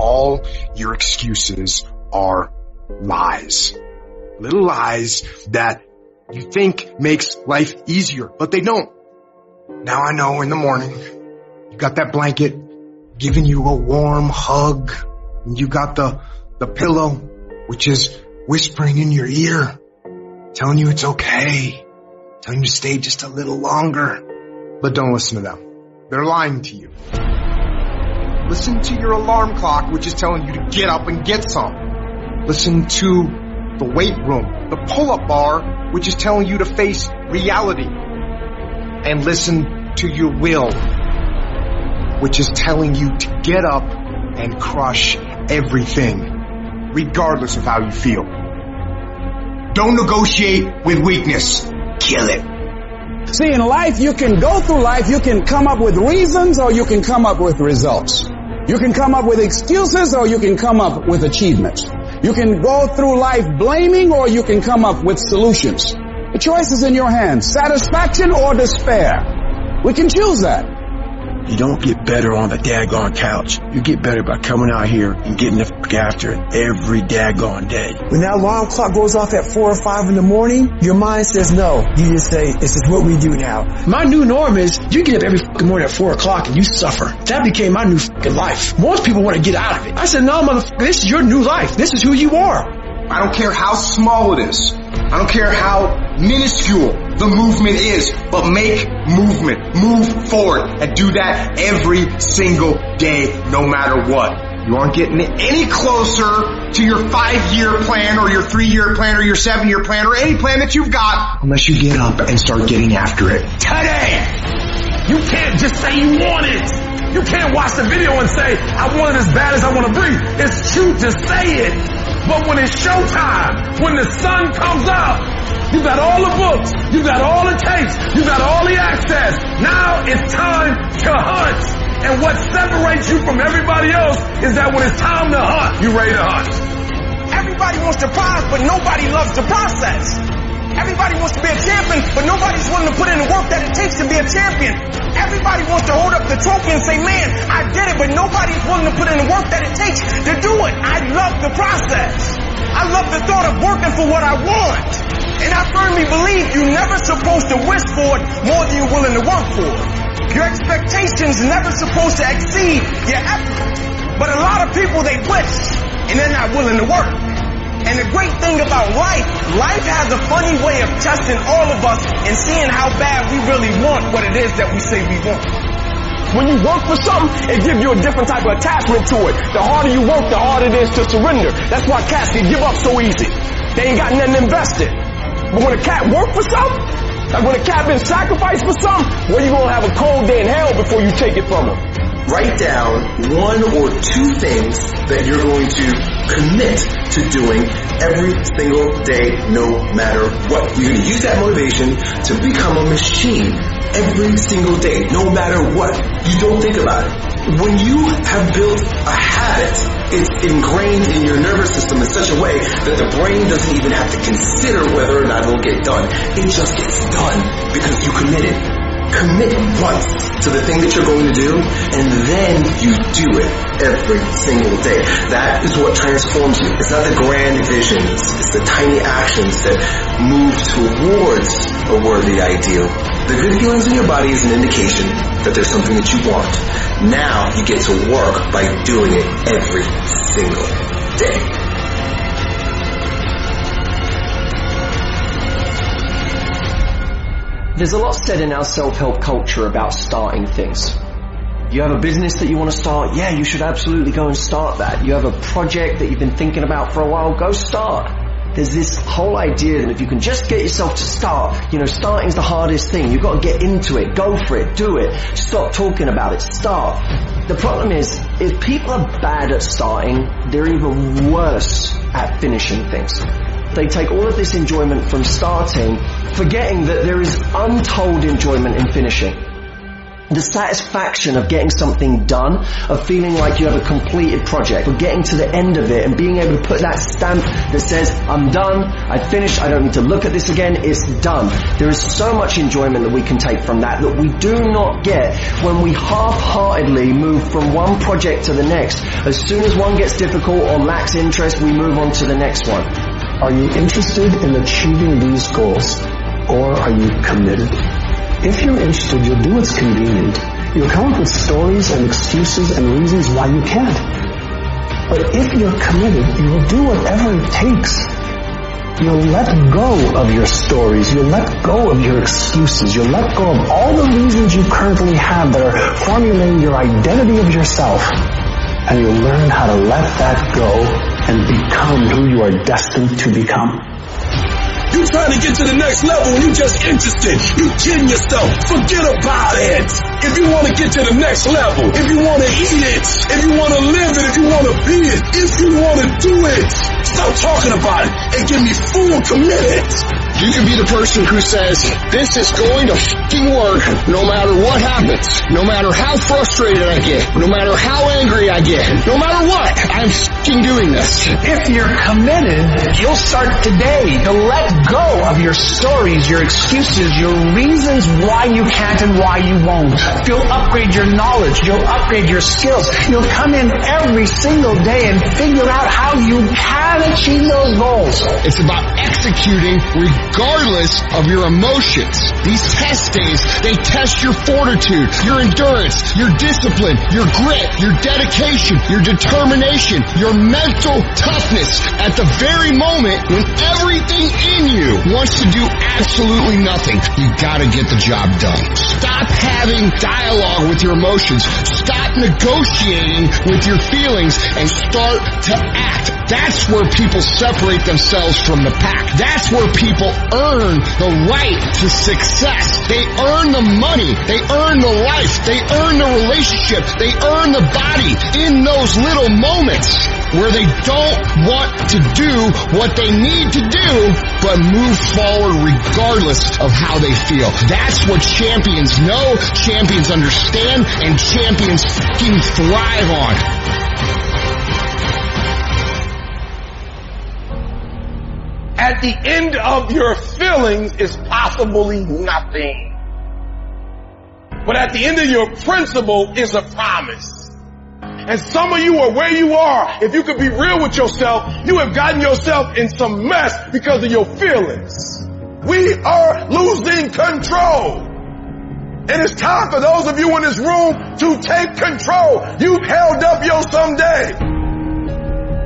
all your excuses are lies. Little lies that you think makes life easier, but they don't. Now I know in the morning, you got that blanket giving you a warm hug, and you got the pillow, which is whispering in your ear, telling you it's okay, telling you to stay just a little longer. But don't listen to them. They're lying to you. Listen to your alarm clock, which is telling you to get up and get some. Listen to the weight room, the pull-up bar, which is telling you to face reality. And listen to your will, which is telling you to get up and crush everything, regardless of how you feel. Don't negotiate with weakness. Kill it. See, in life, you can go through life, you can come up with reasons or you can come up with results. You can come up with excuses or you can come up with achievements. You can go through life blaming or you can come up with solutions. The choice is in your hands, satisfaction or despair. We can choose that. You don't get better on the daggone couch. You get better by coming out here and getting the f*** after it every daggone day. When that alarm clock goes off at 4 or 5 in the morning, your mind says no. You just say, this is what we do now. My new norm is you get up every f***ing morning at 4 o'clock and you suffer. That became my new f***ing life. Most people want to get out of it. I said, no, motherfucker, this is your new life. This is who you are. I don't care how small it is. I don't care how minuscule the movement is, but make movement. Move forward and do that every single day, no matter what. You aren't getting any closer to your 5-year plan or your 3-year plan or your 7-year plan or any plan that you've got unless you get up and start getting after it today. You can't just say you want it. You can't watch the video and say, I want it as bad as I want to breathe. It's true to say it. But when it's showtime, when the sun comes up, you got all the books, you got all the tapes, you got all the access. Now it's time to hunt. And what separates you from everybody else is that when it's time to hunt, you ready to hunt. Everybody wants the prize, but nobody loves the process. Everybody wants to be a champion, but nobody's willing to put in the work that it takes to be a champion. Everybody wants to hold up the trophy and say, man, I did it, but nobody's willing to put in the work that it takes to do it. I love the process. I love the thought of working for what I want. And I firmly believe you're never supposed to wish for it more than you're willing to work for it. Your expectations are never supposed to exceed your effort. But a lot of people, they wish, and they're not willing to work. And the great thing about life has a funny way of testing all of us and seeing how bad we really want what it is that we say we want. When you work for something, it gives you a different type of attachment to it. The harder you work, the harder it is to surrender. That's why cats can give up so easy. They ain't got nothing invested. But when a cat work for something, like when a cat been sacrificed for something, well, you're gonna have a cold day in hell before you take it from them. Write down 1 or 2 things that you're going to commit to doing every single day, no matter what. You're going to use that motivation to become a machine every single day, no matter what. You don't think about it. When you have built a habit, it's ingrained in your nervous system in such a way that the brain doesn't even have to consider whether or not it'll get done. It just gets done because you committed. Commit once to the thing that you're going to do, and then you do it every single day. That is what transforms you. It's not the grand visions. It's the tiny actions that move towards a worthy ideal. The good feelings in your body is an indication that there's something that you want. Now you get to work by doing it every single day. There's a lot said in our self-help culture about starting things. You have a business that you want to start, yeah, you should absolutely go and start that. You have a project that you've been thinking about for a while, go start. There's this whole idea that if you can just get yourself to start, starting's the hardest thing. You've got to get into it, go for it, do it. Stop talking about it, start. The problem is, if people are bad at starting, they're even worse at finishing things. They take all of this enjoyment from starting, forgetting that there is untold enjoyment in finishing. The satisfaction of getting something done, of feeling like you have a completed project, of getting to the end of it and being able to put that stamp that says, I'm done, I finished, I don't need to look at this again, it's done. There is so much enjoyment that we can take from that we do not get when we half-heartedly move from one project to the next. As soon as one gets difficult or lacks interest, we move on to the next one. Are you interested in achieving these goals, or are you committed? If you're interested, you'll do what's convenient. You'll come up with stories and excuses and reasons why you can't. But if you're committed, you'll do whatever it takes. You'll let go of your stories. You'll let go of your excuses. You'll let go of all the reasons you currently have that are formulating your identity of yourself. And you'll learn how to let that go and become who you are destined to become. You trying to get to the next level and you just interested. You kidding yourself. Forget about it. If you want to get to the next level, if you want to eat it, if you want to live it, if you want to be it, if you want to do it, stop talking about it and get me full committed. You can be the person who says, this is going to f***ing work no matter what happens, no matter how frustrated I get, no matter how angry I get, no matter what, I'm f***ing doing this. If you're committed, you'll start today to let go of your stories, your excuses, your reasons why you can't and why you won't. You'll upgrade your knowledge. You'll upgrade your skills. You'll come in every single day and figure out how you can achieve those goals. It's about executing regardless of your emotions. These test days, they test your fortitude, your endurance, your discipline, your grit, your dedication, your determination, your mental toughness at the very moment when everything in you wants to do absolutely nothing. You gotta get the job done. Stop having dialogue with your emotions. Stop negotiating with your feelings and start to act. That's where people separate themselves from the pack. That's where people earn the right to success. They earn the money. They earn the life. They earn the relationship. They earn the body in those little moments where they don't want to do what they need to do, but move forward regardless of how they feel. That's what champions know, champions understand, and champions fucking thrive on. At the end of your feelings is possibly nothing. But at the end of your principle is a promise. And some of you are where you are. If you could be real with yourself, you have gotten yourself in some mess because of your feelings. We are losing control. And it's time for those of you in this room to take control. You've held up your someday.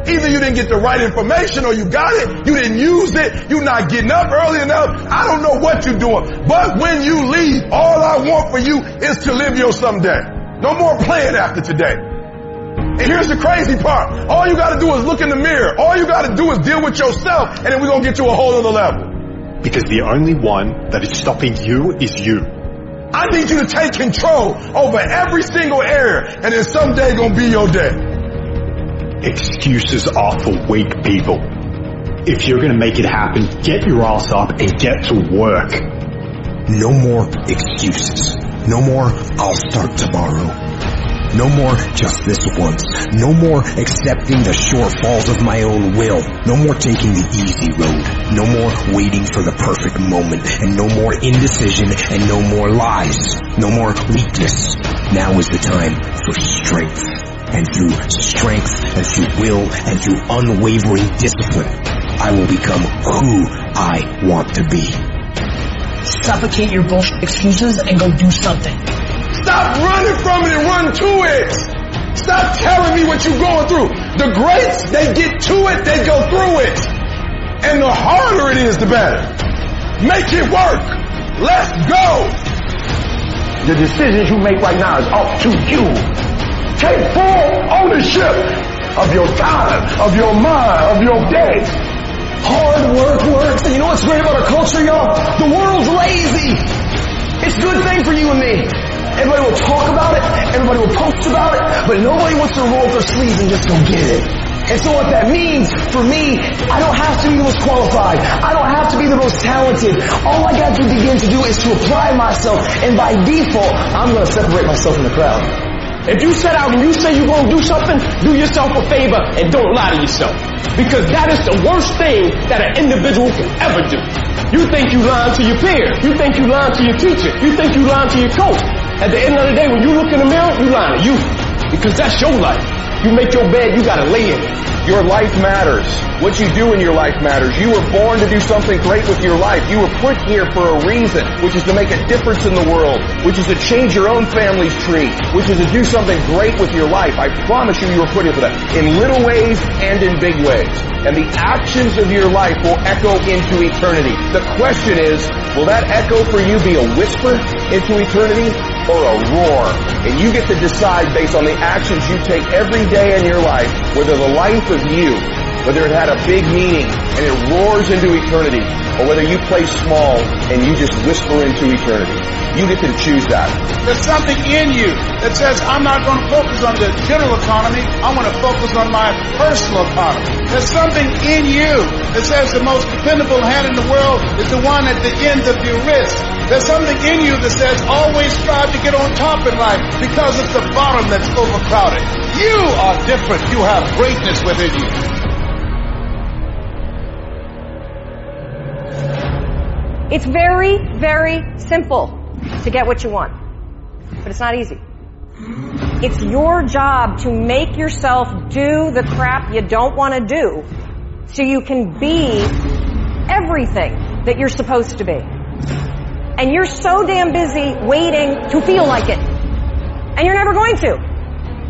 Either you didn't get the right information or you got it, you didn't use it, you're not getting up early enough. I don't know what you're doing. But when you leave, all I want for you is to live your someday. No more playing after today. And here's the crazy part. All you gotta do is look in the mirror. All you gotta do is deal with yourself, and then we're gonna get to a whole other level. Because the only one that is stopping you is you. I need you to take control over every single area, and then someday gonna be your day. Excuses are for weak people. If you're gonna make it happen, get your ass up and get to work. No more excuses. No more, I'll start tomorrow. No more just this once. No more accepting the shortfalls of my own will. No more taking the easy road. No more waiting for the perfect moment. And no more indecision and no more lies. No more weakness. Now is the time for strength. And through strength and through will and through unwavering discipline, I will become who I want to be. Suffocate your bullshit excuses and go do something. Stop running from it and run to it. Stop telling me what you're going through. The greats, they get to it, they go through it. And the harder it is, the better. Make it work. Let's go. The decisions you make right now is up to you. Take full ownership of your time, of your mind, of your day. Hard work works. And you know what's great about our culture, y'all? The world's lazy. It's a good thing for you and me. Everybody will talk about it, everybody will post about it, but nobody wants to roll up their sleeves and just go get it. And so what that means for me, I don't have to be the most qualified. I don't have to be the most talented. All I got to begin to do is to apply myself, and by default, I'm going to separate myself from the crowd. If you set out and you say you're going to do something, do yourself a favor and don't lie to yourself. Because that is the worst thing that an individual can ever do. You think you lying to your peers. You think you lying to your teacher. You think you lying to your coach. At the end of the day, when you look in the mirror, you lying to you. Because that's your life. You make your bed, you gotta lay in it. Your life matters. What you do in your life matters. You were born to do something great with your life. You were put here for a reason, which is to make a difference in the world, which is to change your own family's tree, which is to do something great with your life. I promise you were put here for that. In little ways and in big ways. And the actions of your life will echo into eternity. The question is, will that echo for you be a whisper into eternity or a roar? And you get to decide based on the actions you take every day in your life, whether the life of you, whether it had a big meaning and it roars into eternity, or whether you play small and you just whisper into eternity. You get to choose that. There's something in you that says, I'm not going to focus on the general economy. I want to focus on my personal economy. There's something in you that says the most dependable hand in the world is the one at the end of your wrist. There's something in you that says always strive to get on top in life because it's the bottom that's overcrowded. You are different. You have greatness within you. It's very, very simple to get what you want, but it's not easy. It's your job to make yourself do the crap you don't want to do so you can be everything that you're supposed to be. And you're so damn busy waiting to feel like it. And you're never going to.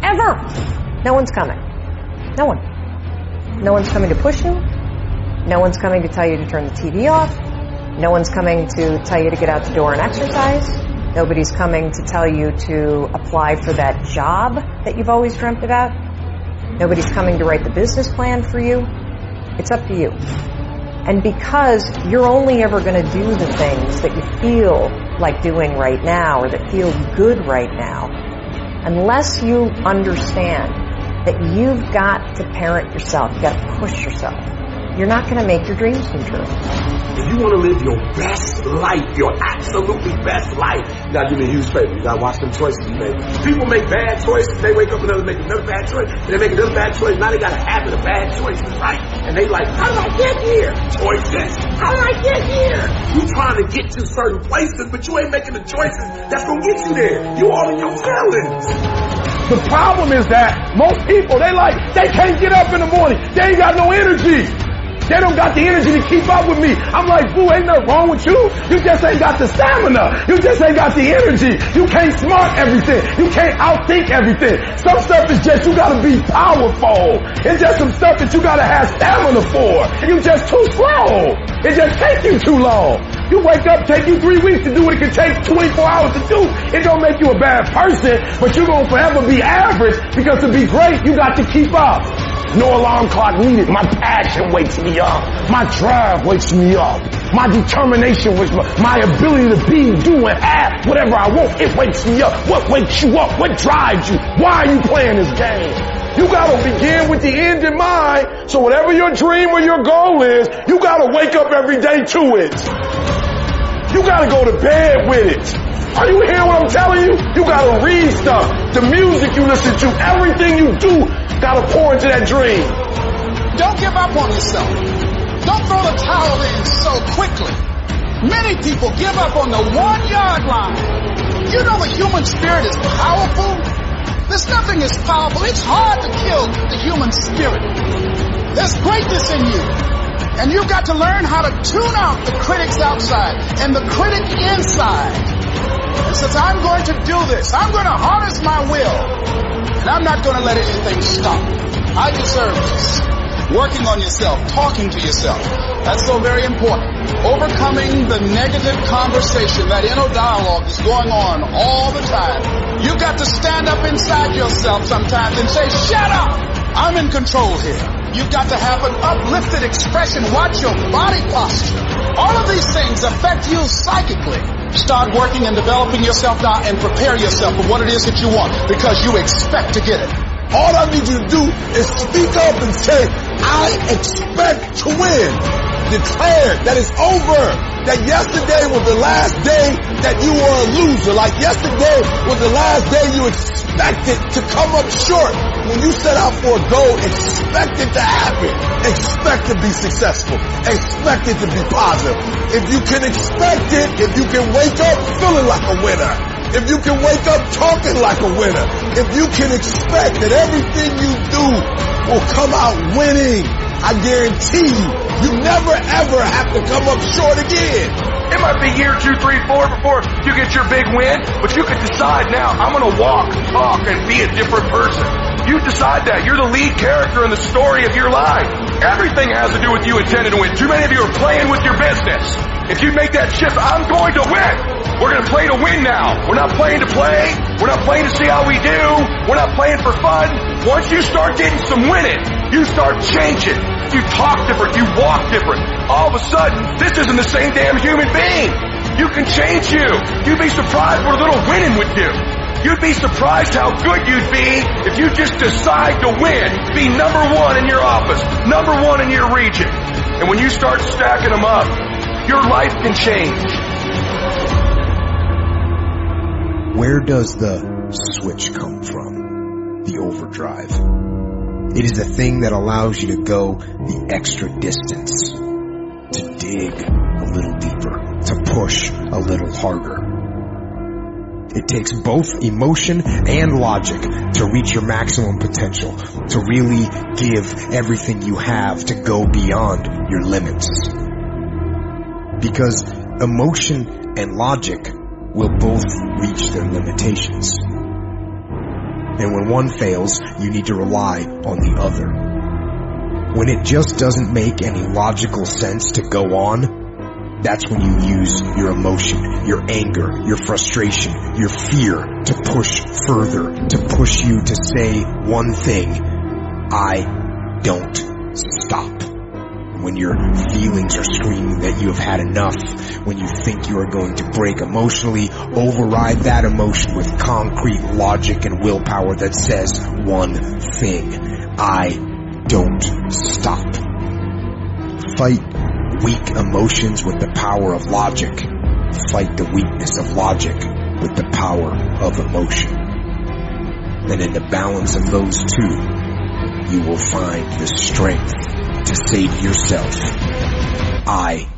Ever. No one's coming. No one. No one's coming to push you. No one's coming to tell you to turn the TV off. No one's coming to tell you to get out the door and exercise. Nobody's coming to tell you to apply for that job that you've always dreamt about. Nobody's coming to write the business plan for you. It's up to you. And because you're only ever going to do the things that you feel like doing right now or that feel good right now, unless you understand that you've got to parent yourself, you've got to push yourself, you're not going to make your dreams come true. If you want to live your best life, your absolutely best life, you got to do me a huge favor. You got to watch them choices you make. People make bad choices. They wake up and make another bad choice. And they make another bad choice. Now they got a habit of bad choices, right? And they like, how did I get here? Choices. How did I get here? You trying to get to certain places, but you ain't making the choices that's going to get you there. You all in your feelings. The problem is that most people, they can't get up in the morning. They ain't got no energy. They don't got the energy to keep up with me. I'm like, boo, ain't nothing wrong with you. You just ain't got the stamina. You just ain't got the energy. You can't smart everything. You can't outthink everything. Some stuff is just, you gotta be powerful. It's just some stuff that you gotta have stamina for. You just too slow. It just takes you too long. You wake up, take you 3 weeks to do what it can take 24 hours to do. It don't make you a bad person, but you're gonna forever be average because to be great, you got to keep up. No alarm clock needed. My passion wakes me up. My drive wakes me up. My determination wakes me up. My ability to be, do, and have whatever I want, it wakes me up. What wakes you up? What drives you? Why are you playing this game? You gotta begin with the end in mind. So whatever your dream or your goal is, you gotta wake up every day to it. You gotta go to bed with it. Are you hearing what I'm telling you? You gotta read stuff. The music you listen to, everything you do, gotta pour into that dream. Don't give up on yourself. Don't throw the towel in so quickly. Many people give up on the 1-yard line. You know the human spirit is powerful. There's nothing as powerful. It's hard to kill the human spirit. There's greatness in you. And you've got to learn how to tune out the critics outside and the critic inside. And since I'm going to do this, I'm going to harness my will. And I'm not going to let anything stop. I deserve this. Working on yourself, talking to yourself. That's so very important. Overcoming the negative conversation, that inner dialogue is going on all the time. You've got to stand up inside yourself sometimes and say, shut up! I'm in control here. You've got to have an uplifted expression. Watch your body posture. All of these things affect you psychically. Start working and developing yourself now and prepare yourself for what it is that you want because you expect to get it. All I need you to do is speak up and say, I expect to win. Declare that it's over. That yesterday was the last day that you were a loser. Like yesterday was the last day you expected to come up short. When you set out for a goal, expect it to happen. Expect to be successful. Expect it to be positive. If you can expect it, if you can wake up feeling like a winner, if you can wake up talking like a winner, if you can expect that everything you do will come out winning, I guarantee you never ever have to come up short again. It might be year 2, 3, 4 before you get your big win, but you can decide now, I'm going to walk, talk, and be a different person. You decide that. You're the lead character in the story of your life. Everything has to do with you intending to win. Too many of you are playing with your business. If you make that shift, I'm going to win. We're going to play to win now. We're not playing to play. We're not playing to see how we do. We're not playing for fun. Once you start getting some winning, you start changing. You talk different. You walk different. All of a sudden, this isn't the same damn human being. You can change you. You'd be surprised what a little winning would do. You'd be surprised how good you'd be if you just decide to win. Be number one in your office, number one in your region. And when you start stacking them up, your life can change. Where does the switch come from? The overdrive. It is the thing that allows you to go the extra distance, to dig a little deeper, to push a little harder. It takes both emotion and logic to reach your maximum potential, to really give everything you have to go beyond your limits. Because emotion and logic will both reach their limitations. And when one fails, you need to rely on the other. When it just doesn't make any logical sense to go on, that's when you use your emotion, your anger, your frustration, your fear to push further, to push you to say one thing: I don't stop. When your feelings are screaming that you have had enough, when you think you are going to break emotionally, override that emotion with concrete logic and willpower that says one thing: I don't stop. Fight weak emotions with the power of logic. Fight the weakness of logic with the power of emotion. And in the balance of those two, you will find the strength to say to yourself, I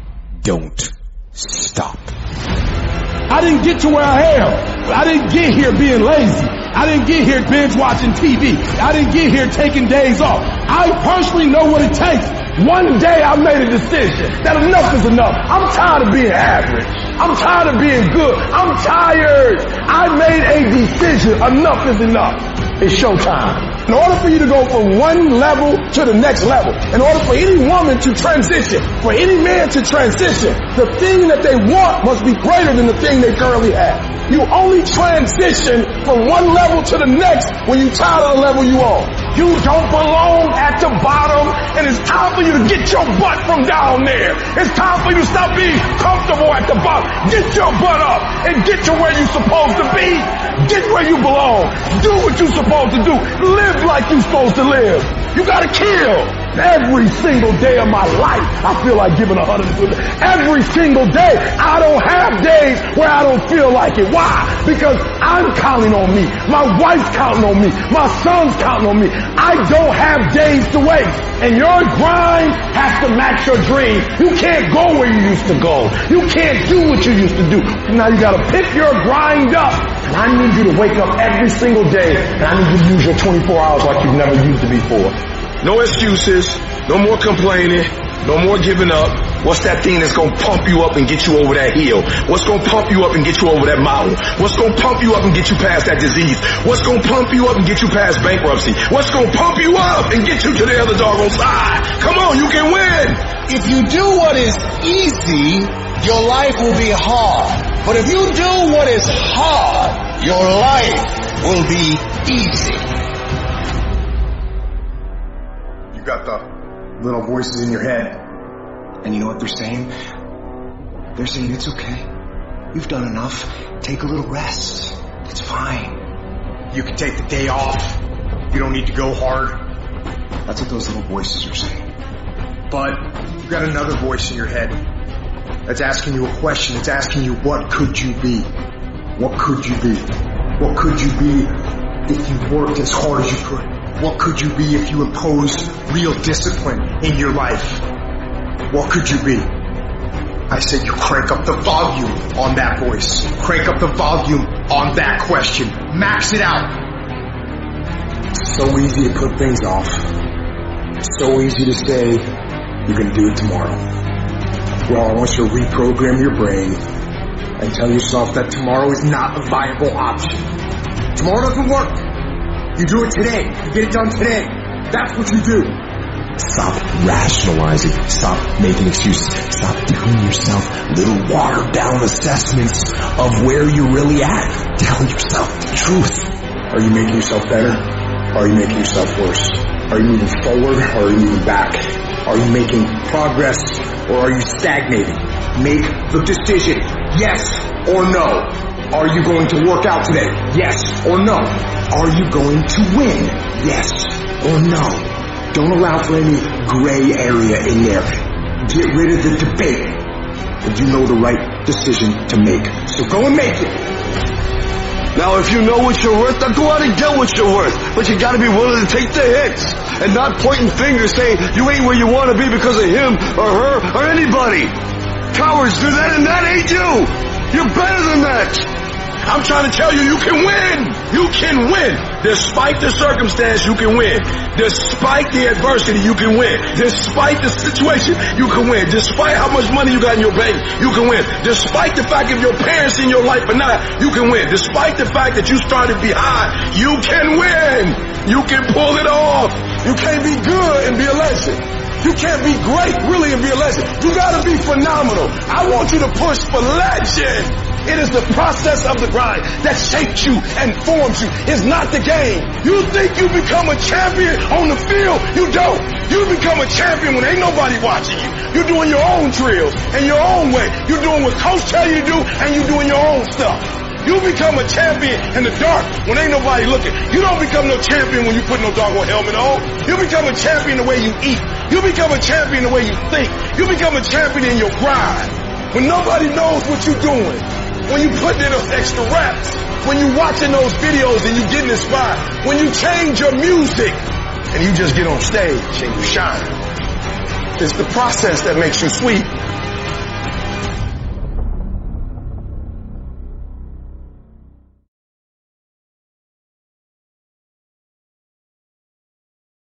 don't stop. I didn't get to where I am. I didn't get here being lazy. I didn't get here binge watching TV. I didn't get here taking days off. I personally know what it takes. One day I made a decision that enough is enough. I'm tired of being average. I'm tired of being good. I'm tired. I made a decision. Enough is enough. It's showtime. In order for you to go from one level to the next level, in order for any woman to transition, for any man to transition, the thing that they want must be greater than the thing they currently have. You only transition from one level to the next when you're tired of the level you on. You don't belong at the bottom, and it's time for you to get your butt from down there. It's time for you to stop being comfortable at the bottom. Get your butt up and get to where you're supposed to be. Get where you belong. Do what you're supposed to do. Live like you're supposed to live. You gotta kill. Every single day of my life, I feel like giving 100%. Every single day. I don't have days where I don't feel like it. Why? Because I'm counting on me. My wife's counting on me. My son's counting on me. I don't have days to waste. And your grind has to match your dream. You can't go where you used to go. You can't do what you used to do. Now you gotta pick your grind up. And I need you to wake up every single day, and I need you to use your 24 hours like you've never used it before. No excuses, no more complaining, no more giving up. What's that thing that's gonna pump you up and get you over that hill? What's gonna pump you up and get you over that mountain? What's gonna pump you up and get you past that disease? What's gonna pump you up and get you past bankruptcy? What's gonna pump you up and get you to the other doggone side? Come on, you can win! If you do what is easy, your life will be hard. But if you do what is hard, your life will be easy. Got the little voices in your head, and you know what they're saying? They're saying it's okay. You've done enough. Take a little rest. It's fine. You can take the day off. You don't need to go hard. That's what those little voices are saying. But you've got another voice in your head that's asking you a question. It's asking you, what could you be? What could you be? What could you be if you worked as hard as you could? What could you be if you imposed real discipline in your life? What could you be? I said you crank up the volume on that voice. Crank up the volume on that question. Max it out. It's so easy to put things off. It's so easy to say you're going to do it tomorrow. Well, I want you to reprogram your brain and tell yourself that tomorrow is not a viable option. Tomorrow doesn't work. You do it today. You get it done today. That's what you do. Stop rationalizing. Stop making excuses. Stop giving yourself little watered down assessments of where you're really at. Tell yourself the truth. Are you making yourself better? Or are you making yourself worse? Are you moving forward or are you moving back? Are you making progress or are you stagnating? Make the decision. Yes or no. Are you going to work out today? Yes or no. Are you going to win? Yes or no. Don't allow for any gray area in there. Get rid of the debate. But you know the right decision to make. So go and make it. Now, if you know what you're worth, then go out and get what you're worth. But you gotta be willing to take the hits. And not pointing fingers saying you ain't where you want to be because of him or her or anybody. Cowards do that and that ain't you. You're better than that. I'm trying to tell you, you can win. You can win. Despite the circumstance, you can win. Despite the adversity, you can win. Despite the situation, you can win. Despite how much money you got in your bank, you can win. Despite the fact if your parents in your life or not, you can win. Despite the fact that you started behind, you can win. You can pull it off. You can't be good and be a legend. You can't be great, really, and be a legend. You gotta be phenomenal. I want you to push for legend. It is the process of the grind that shapes you and forms you. It's not the game. You think you become a champion on the field. You don't. You become a champion when ain't nobody watching you. You're doing your own drills and your own way. You're doing what coach tell you to do and you're doing your own stuff. You become a champion in the dark when ain't nobody looking. You don't become no champion when you put no doggone helmet on. You become a champion the way you eat. You become a champion the way you think. You become a champion in your grind. When nobody knows what you're doing. When you put in those extra reps, when you watching those videos and you getting inspired, when you change your music and you just get on stage and you shine. It's the process that makes you sweet.